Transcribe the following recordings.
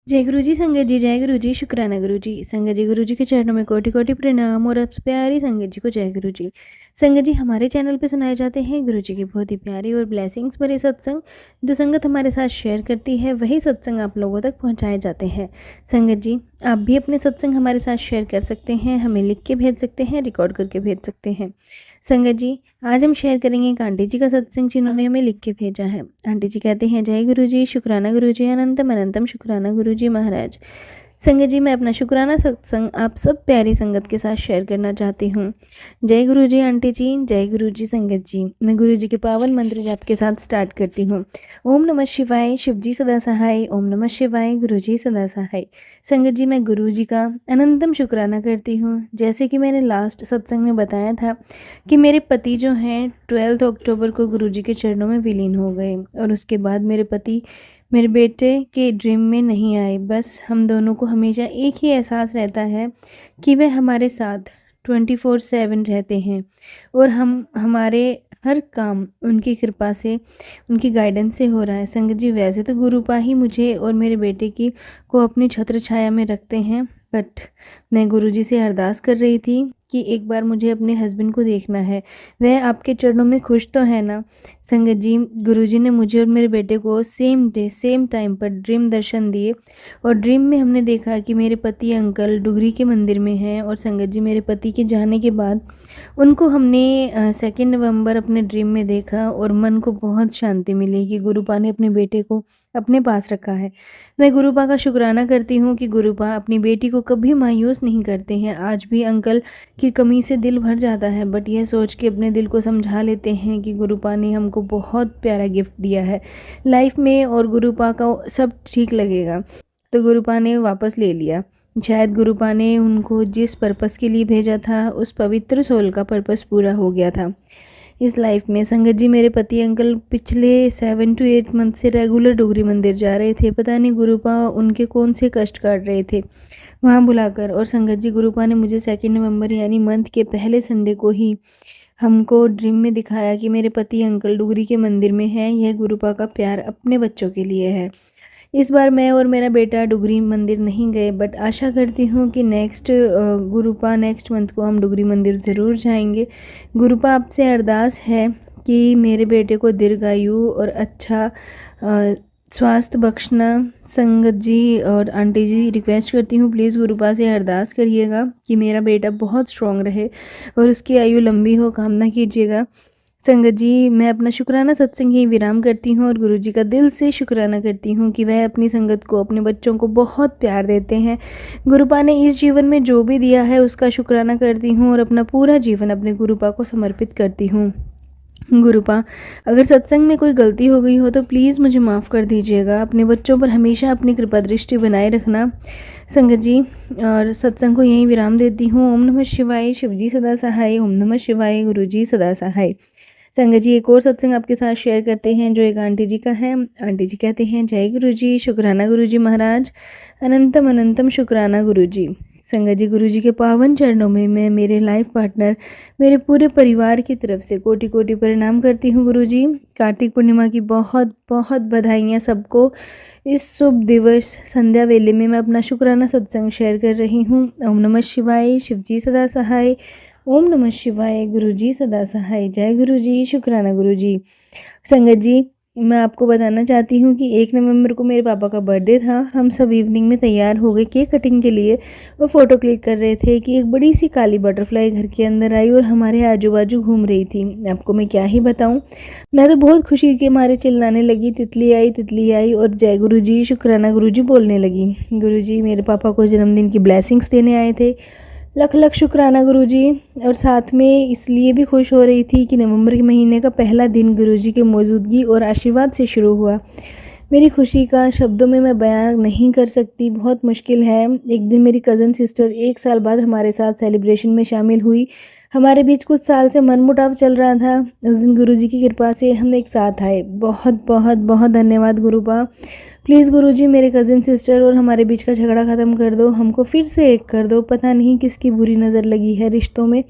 जय गुरु जी संगत जी, जय गुरु जी, शुक्राना गुरु जी। संगत जी, गुरु जी के चरणों में कोटि-कोटि प्रणाम और आपसे प्यारी संगत जी को जय गुरु जी। संगत जी, हमारे चैनल पे सुनाए जाते हैं गुरु जी की बहुत ही प्यारी और ब्लेसिंग्स भरे सत्संग। जो संगत हमारे साथ शेयर करती है, वही सत्संग आप लोगों तक पहुँचाए जाते हैं। संगत जी, आप भी अपने सत्संग हमारे साथ शेयर कर सकते हैं, हमें लिख के भेज सकते हैं, रिकॉर्ड करके भेज सकते हैं। संगत जी, आज हम शेयर करेंगे एक आंटी जी का सत्संग जिन्होंने हमें लिख के भेजा है। आंटी जी कहते हैं, जय गुरु जी, शुक्राना गुरु जी, अनंतम अनंतम शुक्राना गुरु जी महाराज। संगत जी, मैं अपना शुक्राना सत्संग आप सब प्यारी संगत के साथ शेयर करना चाहती हूँ। जय गुरु जी आंटी जी, जय गुरु जी संगत जी। मैं गुरु जी के पावन मंत्र जाप के साथ स्टार्ट करती हूँ। ओम नमः शिवाय, शिव जी सदा सहाय। ओम नमः शिवाय, गुरु जी सदा सहाय। संगत जी, मैं गुरु जी का अनंतम शुक्राना करती हूँ। जैसे कि मैंने लास्ट सत्संग में बताया था कि मेरे पति जो हैं 12 अक्टूबर को गुरु जी के चरणों में विलीन हो गए और उसके बाद मेरे पति मेरे बेटे के ड्रीम में नहीं आए। बस हम दोनों को हमेशा एक ही एहसास रहता है कि वह हमारे साथ 24/7 रहते हैं और हमारे हर काम उनकी कृपा से, उनकी गाइडेंस से हो रहा है। संगत जी, वैसे तो गुरुपा ही मुझे और मेरे बेटे की को अपनी छत्र छाया में रखते हैं, बट मैं गुरुजी से अरदास कर रही थी कि एक बार मुझे अपने हस्बैंड को देखना है। वह आपके चरणों में खुश तो है ना? संगत जी, गुरुजी ने मुझे और मेरे बेटे को सेम डे सेम टाइम पर ड्रीम दर्शन दिए और ड्रीम में हमने देखा कि मेरे पति अंकल डुगरी के मंदिर में हैं। और संगत जी, मेरे पति के जाने के बाद उनको हमने 2 नवंबर अपने ड्रीम में देखा और मन को बहुत शांति मिली कि गुरुपा ने अपने बेटे को अपने पास रखा है। मैं गुरुपा का शुक्राना करती हूँ कि गुरुपा अपनी बेटी को कभी मायूस नहीं करते हैं। आज भी अंकल की कमी से दिल भर जाता है, बट यह सोच के अपने दिल को समझा लेते हैं कि गुरुपा ने हमको बहुत प्यारा गिफ्ट दिया है लाइफ में और गुरुपा का सब ठीक लगेगा। तो गुरुपा ने वापस ले लिया। शायद गुरुपा ने उनको जिस पर्पस के लिए भेजा था, उस पवित्र सोल का पर्पस पूरा हो गया था इस लाइफ में। संगत जी, मेरे पति अंकल पिछले 7 to 8 मंथ से रेगुलर डोगरी मंदिर जा रहे थे। पता नहीं गुरुपा उनके कौन से कष्ट काट रहे थे वहाँ बुलाकर। और संगत जी, गुरुपा ने मुझे 2 नवंबर यानी मंथ के पहले संडे को ही हमको ड्रीम में दिखाया कि मेरे पति अंकल डुगरी के मंदिर में हैं। यह गुरुपा का प्यार अपने बच्चों के लिए है। इस बार मैं और मेरा बेटा डुगरी मंदिर नहीं गए, बट आशा करती हूँ कि नेक्स्ट मंथ को हम डुगरी मंदिर ज़रूर जाएंगे। गुरुपा, आपसे अरदास है कि मेरे बेटे को दीर्घायु और अच्छा स्वास्थ्य बख्शना। संगत जी और आंटी जी, रिक्वेस्ट करती हूँ प्लीज़ गुरुपा से अरदास करिएगा कि मेरा बेटा बहुत स्ट्रॉन्ग रहे और उसकी आयु लंबी हो, कामना कीजिएगा। संगत जी, मैं अपना शुक्राना सत्संग यही विराम करती हूँ और गुरु जी का दिल से शुक्राना करती हूँ कि वह अपनी संगत को, अपने बच्चों को बहुत प्यार देते हैं। गुरुपा ने इस जीवन में जो भी दिया है उसका शुक्राना करती हूँ और अपना पूरा जीवन अपने गुरुपा को समर्पित करती हूँ। गुरुपा, अगर सत्संग में कोई गलती हो गई हो तो प्लीज़ मुझे माफ़ कर दीजिएगा। अपने बच्चों पर हमेशा अपनी कृपा दृष्टि बनाए रखना। संगत जी, और सत्संग को यहीं विराम देती हूँ। ओम नमः शिवाय, शिव जी सदा सहाय। ओम नमः शिवाय, गुरु जी सदा सहाय। संगत जी, एक और सत्संग आपके साथ शेयर करते हैं जो एक आंटी जी का है। आंटी जी कहते हैं, जय गुरु जी, शुक्राना गुरु जी महाराज, अनंतम अनंतम शुक्राना गुरु जी। संगत जी, गुरु जी के पावन चरणों में मैं, मेरे लाइफ पार्टनर, मेरे पूरे परिवार की तरफ से कोटि कोटि प्रणाम करती हूँ। गुरु जी, कार्तिक पूर्णिमा की बहुत बहुत बधाइयाँ सबको। इस शुभ दिवस संध्या वेले में मैं अपना शुक्राना सत्संग शेयर कर रही हूँ। ओम नमः शिवाय, शिव जी सदा सहाय। ओम नमः शिवाय, गुरु जी सदा सहाय। जय गुरु जी, शुक्राना गुरु जी। संगत जी, मैं आपको बताना चाहती हूँ कि 1 नवंबर को मेरे पापा का बर्थडे था। हम सब इवनिंग में तैयार हो गए केक कटिंग के लिए और फ़ोटो क्लिक कर रहे थे कि एक बड़ी सी काली बटरफ्लाई घर के अंदर आई और हमारे आजू बाजू घूम रही थी। आपको मैं क्या ही बताऊँ, मैं तो बहुत खुशी के मारे चिल्लाने लगी, तितली आई और जय गुरु जी, शुक्राना गुरु जी बोलने लगी। गुरु जी मेरे पापा को जन्मदिन की ब्लेसिंग्स देने आए थे। लख लख शुक्राना गुरु जी। और साथ में इसलिए भी खुश हो रही थी कि नवंबर के महीने का पहला दिन गुरु जी की मौजूदगी और आशीर्वाद से शुरू हुआ। मेरी खुशी का शब्दों में मैं बयान नहीं कर सकती, बहुत मुश्किल है। एक दिन मेरी कज़न सिस्टर 1 साल बाद हमारे साथ सेलिब्रेशन में शामिल हुई। हमारे बीच कुछ साल से मनमुटाव चल रहा था। उस दिन गुरु जी की कृपा से हम एक साथ आए। बहुत बहुत बहुत धन्यवाद गुरुपा। प्लीज़ गुरुजी, मेरे कज़िन सिस्टर और हमारे बीच का झगड़ा ख़त्म कर दो, हमको फिर से एक कर दो। पता नहीं किसकी बुरी नज़र लगी है, रिश्तों में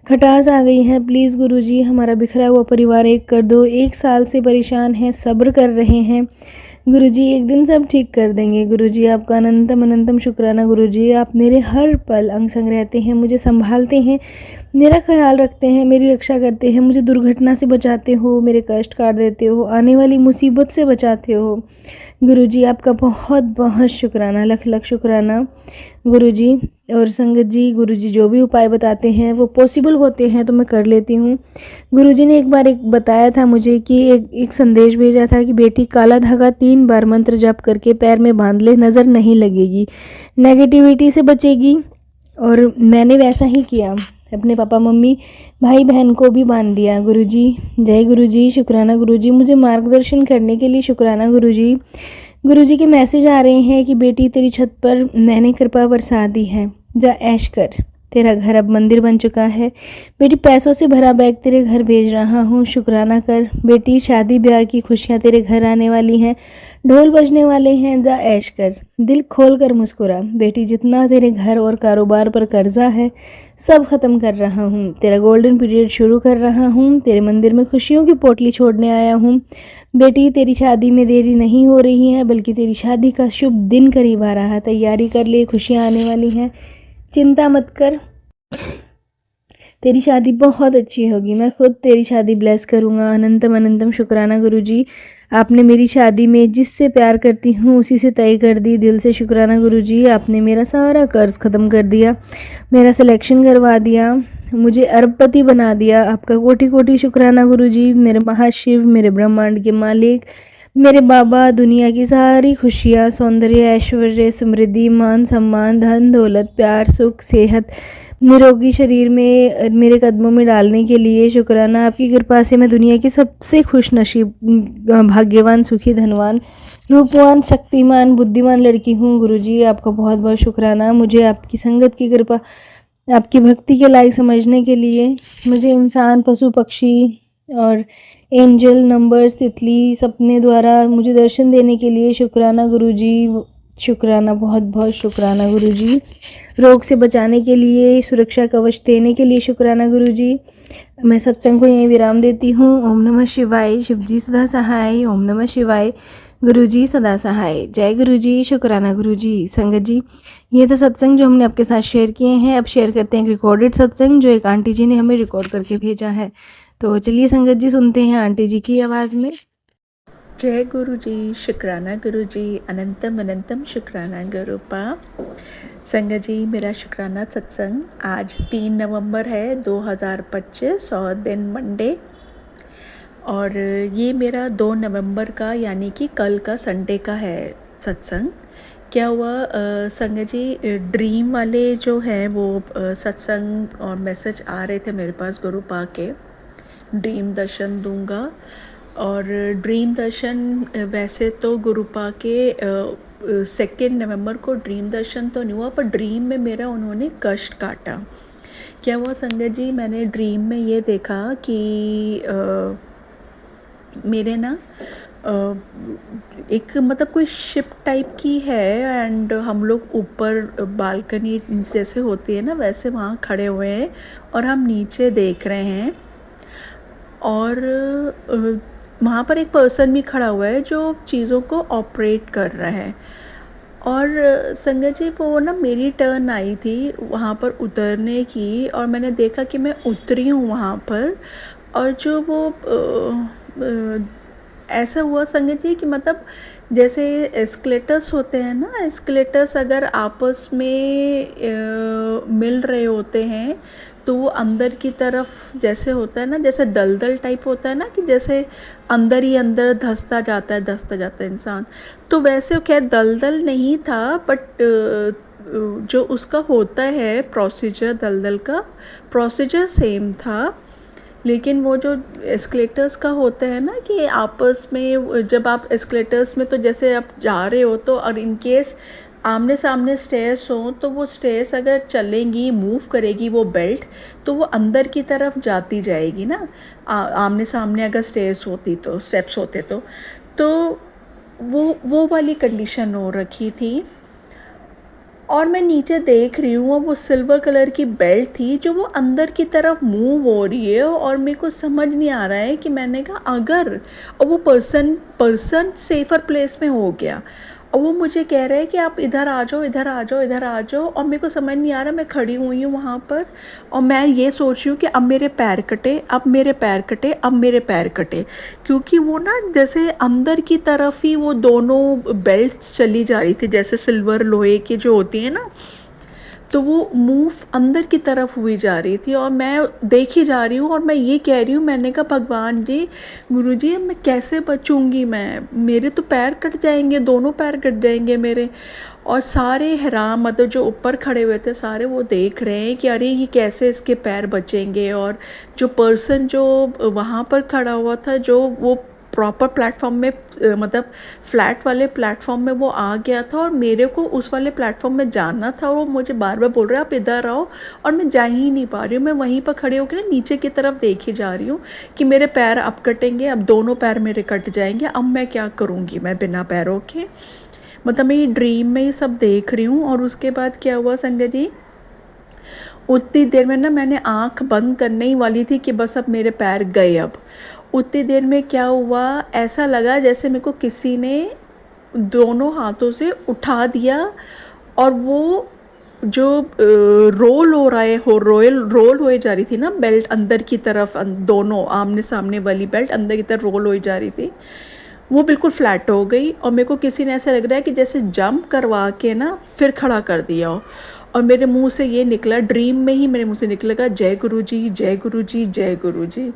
खटास आ गई है। प्लीज़ गुरुजी, हमारा बिखरा हुआ परिवार एक कर दो। 1 साल से परेशान हैं, सब्र कर रहे हैं। गुरुजी एक दिन सब ठीक कर देंगे। गुरुजी आपका अनंतम अनंतम शुक्राना। गुरुजी आप मेरे हर पल अंग संग रहते हैं, मुझे संभालते हैं, मेरा ख्याल रखते हैं, मेरी रक्षा करते हैं, मुझे दुर्घटना से बचाते हो, मेरे कष्ट काट देते हो, आने वाली मुसीबत से बचाते हो। गुरुजी आपका बहुत बहुत शुक्राना, लख लख शुक्राना गुरुजी। और संगत जी, गुरुजी जो भी उपाय बताते हैं वो पॉसिबल होते हैं तो मैं कर लेती हूँ। गुरुजी ने एक बार एक बताया था मुझे कि एक संदेश भेजा था कि बेटी काला धागा 3 बार मंत्र जप करके पैर में बांध ले, नज़र नहीं लगेगी, नेगेटिविटी से बचेगी। और मैंने वैसा ही किया, अपने पापा मम्मी भाई बहन को भी बांध दिया। गुरुजी जय गुरुजी, शुक्राना गुरुजी, मुझे मार्गदर्शन करने के लिए शुक्राना गुरुजी। गुरुजी के मैसेज आ रहे हैं कि बेटी तेरी छत पर मैंने कृपा बरसा दी है, जा ऐश कर, तेरा घर अब मंदिर बन चुका है। बेटी पैसों से भरा बैग तेरे घर भेज रहा हूँ, शुक्राना कर। बेटी शादी ब्याह की खुशियाँ तेरे घर आने वाली हैं, ढोल बजने वाले हैं, जा ऐश कर, दिल खोल कर मुस्कुरा। बेटी जितना तेरे घर और कारोबार पर कर्जा है सब ख़त्म कर रहा हूँ, तेरा गोल्डन पीरियड शुरू कर रहा हूँ, तेरे मंदिर में खुशियों की पोटली छोड़ने आया हूँ। बेटी तेरी शादी में देरी नहीं हो रही है, बल्कि तेरी शादी का शुभ दिन करीब आ रहा है, तैयारी कर ले, खुशियाँ आने वाली हैं, चिंता मत कर, तेरी शादी बहुत अच्छी होगी, मैं खुद तेरी शादी ब्लेस करूँगा। अनंतम अनंतम शुक्राना गुरुजी, आपने मेरी शादी में जिससे प्यार करती हूँ उसी से तय कर दी, दिल से शुक्राना गुरुजी। आपने मेरा सारा कर्ज ख़त्म कर दिया, मेरा सिलेक्शन करवा दिया, मुझे अरबपति बना दिया। आपका कोटि कोटि शुक्राना गुरुजी, मेरे महाशिव, मेरे ब्रह्मांड के मालिक, मेरे बाबा। दुनिया की सारी खुशियाँ, सौंदर्य, ऐश्वर्य, समृद्धि, मान सम्मान, धन दौलत, प्यार, सुख, सेहत, निरोगी शरीर में मेरे कदमों में डालने के लिए शुक्राना। आपकी कृपा से मैं दुनिया की सबसे खुश नसीब, भाग्यवान, सुखी, धनवान, रूपवान, शक्तिमान, बुद्धिमान लड़की हूँ। गुरुजी आपका बहुत बहुत शुक्राना, मुझे आपकी संगत की कृपा, आपकी भक्ति के लायक समझने के लिए, मुझे इंसान, पशु, पक्षी और एंजल, नंबर्स, तितली, सपने द्वारा मुझे दर्शन देने के लिए शुक्राना गुरुजी, शुक्राना, बहुत बहुत शुक्राना गुरुजी। रोग से बचाने के लिए, सुरक्षा कवच देने के लिए शुक्राना गुरुजी। मैं सत्संग को यहीं विराम देती हूँ। ओम नमः शिवाय, शिवजी सदा सहाय। ओम नमः शिवाय, गुरुजी सदा सहाय। जय गुरुजी, शुक्राना गुरुजी। संगत जी, ये था सत्संग जो हमने आपके साथ शेयर किए हैं। अब शेयर करते हैं एक रिकॉर्डेड सत्संग जो एक आंटी जी ने हमें रिकॉर्ड करके भेजा है। तो चलिए संगत जी, सुनते हैं आंटी जी की आवाज़ में। जय गुरुजी, शुक्राना गुरुजी, अनंतम अनंतम शुक्राना गुरुपा। संगत जी, मेरा शुक्राना सत्संग आज 3 नवंबर है 2025 और दिन मंडे, और ये मेरा 2 नवंबर का यानी कि कल का संडे का है सत्संग। क्या हुआ संगत जी, ड्रीम वाले जो हैं वो सत्संग और मैसेज आ रहे थे मेरे पास गुरुपा के, ड्रीम दर्शन दूंगा। और ड्रीम दर्शन वैसे तो गुरुपा के 2 नवंबर को ड्रीम दर्शन तो नहीं हुआ, पर ड्रीम में मेरा उन्होंने कष्ट काटा। क्या हुआ संगत जी, मैंने ड्रीम में ये देखा कि मेरे ना एक मतलब कोई शिप टाइप की है, एंड हम लोग ऊपर बालकनी जैसे होती है ना वैसे वहाँ खड़े हुए हैं और हम नीचे देख रहे हैं। और वहाँ पर एक पर्सन भी खड़ा हुआ है जो चीज़ों को ऑपरेट कर रहा है। और संगत जी, वो ना मेरी टर्न आई थी वहाँ पर उतरने की, और मैंने देखा कि मैं उतरी हूँ वहाँ पर। और जो वो ऐसा हुआ संगत जी कि मतलब जैसे एस्केलेटर्स होते हैं ना, एस्केलेटर्स अगर आपस में मिल रहे होते हैं तो वो अंदर की तरफ जैसे होता है ना, जैसे दलदल टाइप होता है ना, कि जैसे अंदर ही अंदर धंसता जाता है इंसान। तो वैसे खैर दलदल नहीं था, बट जो उसका होता है प्रोसीजर, दलदल का प्रोसीजर सेम था। लेकिन वो जो एस्केलेटर्स का होता है ना कि आपस में जब आप एस्केलेटर्स में तो जैसे आप जा रहे हो तो, और इन केस आमने सामने स्टेयर्स हो तो वो स्टेयर्स अगर चलेंगी, मूव करेगी वो बेल्ट, तो वो अंदर की तरफ जाती जाएगी ना। आमने सामने अगर स्टेयर्स होती तो, स्टेप्स होते तो, वो वाली कंडीशन हो रखी थी। और मैं नीचे देख रही हूँ, वो सिल्वर कलर की बेल्ट थी जो वो अंदर की तरफ मूव हो रही है, और मेरे को समझ नहीं आ रहा है कि मैंने कहा अगर, और वो पर्सन सेफ़र प्लेस में हो गया, और वो मुझे कह रहा है कि आप इधर आ जाओ, इधर आ जाओ, इधर आ जाओ, और मेरे को समझ नहीं आ रहा, मैं खड़ी हुई हूँ वहाँ पर, और मैं ये सोच रही हूँ कि अब मेरे पैर कटे, अब मेरे पैर कटे, अब मेरे पैर कटे, क्योंकि वो ना जैसे अंदर की तरफ ही वो दोनों बेल्ट्स चली जा रही थी, जैसे सिल्वर लोहे की जो होती है ना, तो वो मूव अंदर की तरफ हुई जा रही थी, और मैं देखी जा रही हूँ, और मैं ये कह रही हूँ, मैंने कहा भगवान जी, गुरु जी, मैं कैसे बचूंगी, मैं, मेरे तो पैर कट जाएंगे, दोनों पैर कट जाएंगे मेरे। और सारे हैरान, मतलब जो ऊपर खड़े हुए थे सारे, वो देख रहे हैं कि अरे ये कैसे इसके पैर बचेंगे। और जो पर्सन जो वहाँ पर खड़ा हुआ था, जो वो प्रॉपर प्लेटफॉर्म में, मतलब फ्लैट वाले प्लेटफॉर्म में वो आ गया था, और मेरे को उस वाले प्लेटफॉर्म में जाना था, और वो मुझे बार बार बोल रहा है आप इधर आओ, और मैं जा ही नहीं पा रही हूँ। मैं वहीं पर खड़े होकर ना नीचे की तरफ देखी जा रही हूँ कि मेरे पैर अब कटेंगे, अब दोनों पैर मेरे कट जाएंगे, अब मैं क्या करूँगी मैं बिना पैरों के। मतलब मैं ये ड्रीम में ही सब देख रही हूँ। और उसके बाद क्या हुआ संजय जी, उतनी देर में ना मैंने आँख बंद करने ही वाली थी कि बस अब मेरे पैर गए। अब उतनी देर में क्या हुआ, ऐसा लगा जैसे मेरे को किसी ने दोनों हाथों से उठा दिया, और वो जो रोल हो रहा है, रोल होए जा रही थी ना बेल्ट अंदर की तरफ, दोनों आमने सामने वाली बेल्ट अंदर की तरफ रोल हो जा रही थी, वो बिल्कुल फ्लैट हो गई। और मेरे को किसी ने ऐसा लग रहा है कि जैसे जंप करवा के ना फिर खड़ा कर दिया हो। और मेरे मुंह से ये निकला, ड्रीम में ही मेरे मुंह से निकलेगा, जय गुरु जी, जय गुरु जी, जय गुरु जी।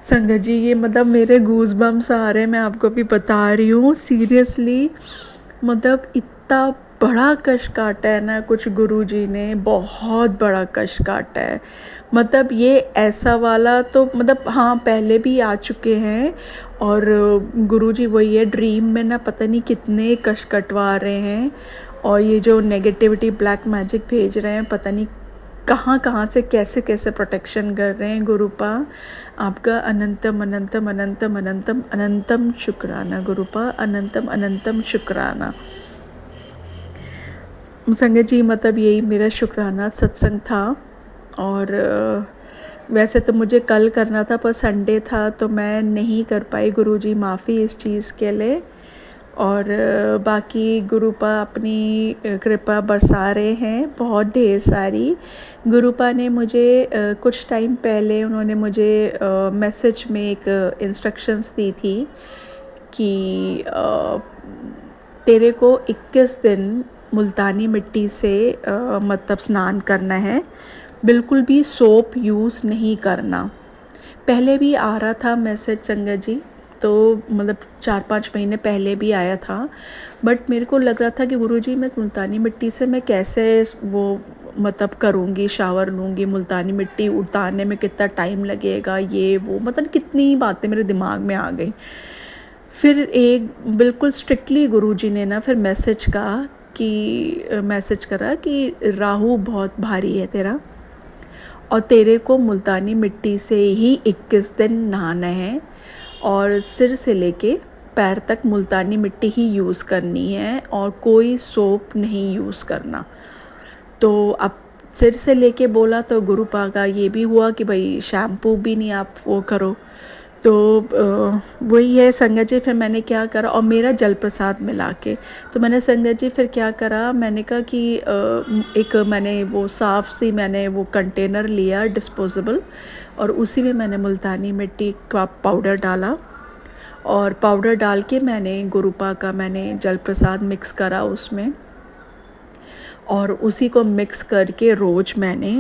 संगत जी, ये मतलब मेरे गूज बम्स आ रहे हैं, मैं आपको भी बता रही हूँ सीरियसली। मतलब इतना बड़ा कष्ट काटा है ना कुछ गुरुजी ने, बहुत बड़ा कष्ट काटा है। मतलब ये ऐसा वाला तो मतलब हाँ पहले भी आ चुके हैं, और गुरुजी वही है, ड्रीम में ना पता नहीं कितने कष्ट कटवा रहे हैं, और ये जो नेगेटिविटी ब्लैक मैजिक भेज रहे हैं, पता नहीं कहाँ कहाँ से कैसे कैसे प्रोटेक्शन कर रहे हैं। गुरुपा आपका अनंतम अनंतम अनंतम अनंतम अनंतम शुक्राना, गुरुपा अनंतम अनंतम शुक्राना। संगत जी, मतलब यही मेरा शुक्राना सत्संग था। और वैसे तो मुझे कल करना था, पर संडे था तो मैं नहीं कर पाई, गुरुजी माफ़ी इस चीज़ के लिए। और बाकी गुरुपा अपनी कृपा बरसा रहे हैं बहुत ढेर सारी। गुरुपा ने मुझे कुछ टाइम पहले उन्होंने मुझे मैसेज में एक इंस्ट्रक्शंस दी थी कि तेरे को 21 दिन मुल्तानी मिट्टी से मतलब स्नान करना है, बिल्कुल भी सोप यूज़ नहीं करना। पहले भी आ रहा था मैसेज संगत जी, तो मतलब 4-5 महीने पहले भी आया था, बट मेरे को लग रहा था कि गुरुजी मैं मुल्तानी मिट्टी से मैं कैसे वो मतलब करूँगी, शावर लूँगी, मुल्तानी मिट्टी उतारने में कितना टाइम लगेगा, ये वो मतलब कितनी बातें मेरे दिमाग में आ गई। फिर एक बिल्कुल स्ट्रिक्टली गुरुजी ने ना फिर मैसेज करा कि राहु बहुत भारी है तेरा, और तेरे को मुल्तानी मिट्टी से ही 21 दिन नहाना है, और सिर से लेके पैर तक मुल्तानी मिट्टी ही यूज़ करनी है, और कोई सोप नहीं यूज़ करना। तो अब सिर से लेके बोला तो गुरुपा का ये भी हुआ कि भाई शैम्पू भी नहीं आप वो करो। तो वही है संगत जी, फिर मैंने क्या करा, और मेरा जल प्रसाद मिला के, तो मैंने संगत जी फिर क्या करा, मैंने कहा कि एक मैंने वो साफ़ सी मैंने वो कंटेनर लिया डिस्पोजेबल, और उसी में मैंने मुल्तानी मिट्टी का पाउडर डाला, और पाउडर डाल के मैंने गुरुपा का मैंने जल प्रसाद मिक्स करा उसमें, और उसी को मिक्स करके रोज़ मैंने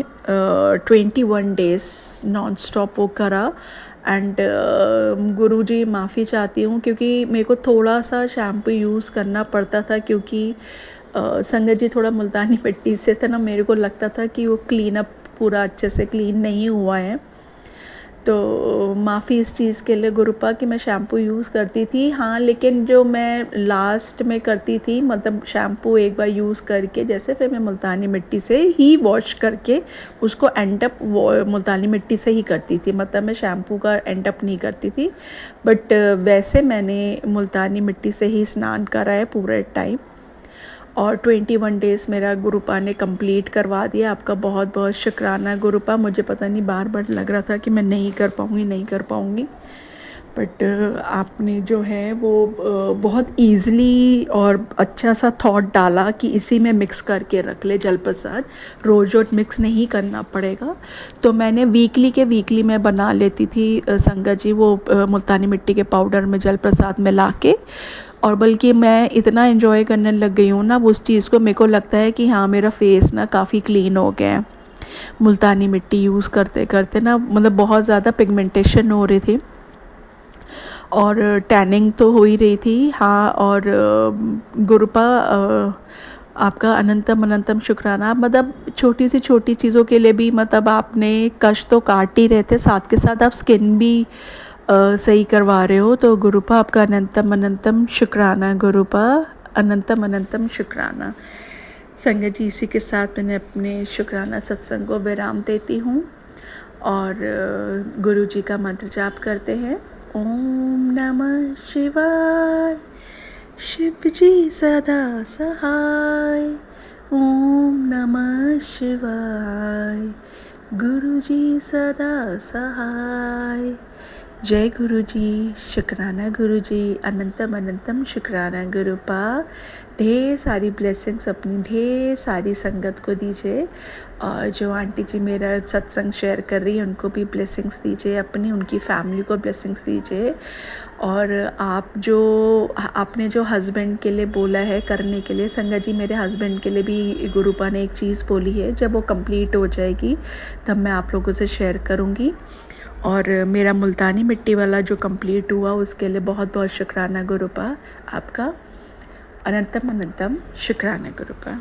21 डेज़ नॉन स्टॉप वो करा। एंड गुरुजी माफ़ी चाहती हूँ क्योंकि मेरे को थोड़ा सा शैम्पू यूज़ करना पड़ता था, क्योंकि संगत जी थोड़ा मुल्तानी मिट्टी से था ना, मेरे को लगता था कि वो क्लीन अप पूरा अच्छे से क्लीन नहीं हुआ है। तो माफ़ी इस चीज़ के लिए गुरुपा कि मैं शैम्पू यूज़ करती थी, हाँ, लेकिन जो मैं लास्ट में करती थी मतलब शैम्पू एक बार यूज़ करके जैसे फिर मैं मुल्तानी मिट्टी से ही वॉश करके उसको एंड अप मुल्तानी मिट्टी से ही करती थी, मतलब मैं शैम्पू का एंड अप नहीं करती थी। बट वैसे मैंने मुल्तानी मिट्टी से ही स्नान करा है पूरे टाइम। और 21 डेज़ मेरा गुरुपा ने कंप्लीट करवा दिया। आपका बहुत बहुत शुक्राना गुरुपा। मुझे पता नहीं बार बार लग रहा था कि मैं नहीं कर पाऊँगी, बट आपने जो है वो बहुत ईज़िली और अच्छा सा थॉट डाला कि इसी में मिक्स करके रख ले जल प्रसाद, रोज़ रोज़ मिक्स नहीं करना पड़ेगा। तो मैंने वीकली मैं बना लेती थी संगत जी, वो मुल्तानी मिट्टी के पाउडर में जल प्रसाद मिला के, और बल्कि मैं इतना एंजॉय करने लग गई हूँ ना उस चीज़ को। मेरे को लगता है कि हाँ, मेरा फेस ना काफ़ी क्लीन हो गया है मुल्तानी मिट्टी यूज़ करते करते ना। मतलब बहुत ज़्यादा पिगमेंटेशन हो रही थी और टैनिंग तो हो ही रही थी। हाँ, और गुरुपा आपका अनंतम शुक्राना। मतलब छोटी सी छोटी चीज़ों के लिए भी मतलब आपने कष्ट तो काट ही रहे थे, साथ के साथ आप स्किन भी सही करवा रहे हो। तो गुरुपा आपका अनंतम शुक्राना गुरुपा, अनंतम शुक्राना। संगत जी, इसी के साथ मैंने अपने शुक्राना सत्संग को विराम देती हूँ और गुरु जी का मंत्र जाप करते हैं। ओम नमः शिवाय, शिव जी सदा सहाय। ओम नमः शिवाय, गुरु जी सदा सहाय। जय गुरु जी, शुक्राना गुरु जी, अनंतम शुक्राना गुरुपा। ढेर सारी ब्लेसिंग्स अपनी ढेर सारी संगत को दीजिए, और जो आंटी जी मेरा सत्संग शेयर कर रही है उनको भी ब्लेसिंग्स दीजिए, अपनी उनकी फैमिली को ब्लेसिंग्स दीजिए। और आप जो आपने जो हस्बैंड के लिए बोला है करने के लिए, संगत जी मेरे हस्बैंड के लिए भी गुरुपा ने एक चीज़ बोली है, जब वो कंप्लीट हो जाएगी तब मैं आप लोगों से शेयर करूँगी। और मेरा मुल्तानी मिट्टी वाला जो कंप्लीट हुआ उसके लिए बहुत बहुत शुक्राना गुरुपा आपका, अनंतम शुक्राना गुरुपा।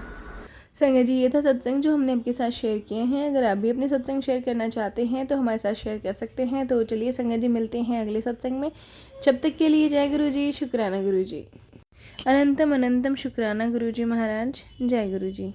संगत जी, ये था सत्संग जो हमने आपके साथ शेयर किए हैं। अगर आप भी अपने सत्संग शेयर करना चाहते हैं तो हमारे साथ शेयर कर सकते हैं। तो चलिए संगत जी, मिलते हैं अगले सत्संग में। जब तक के लिए जय गुरु जी, शुक्राना गुरु जी, अनंतम शुक्राना गुरु जी महाराज। जय गुरु जी।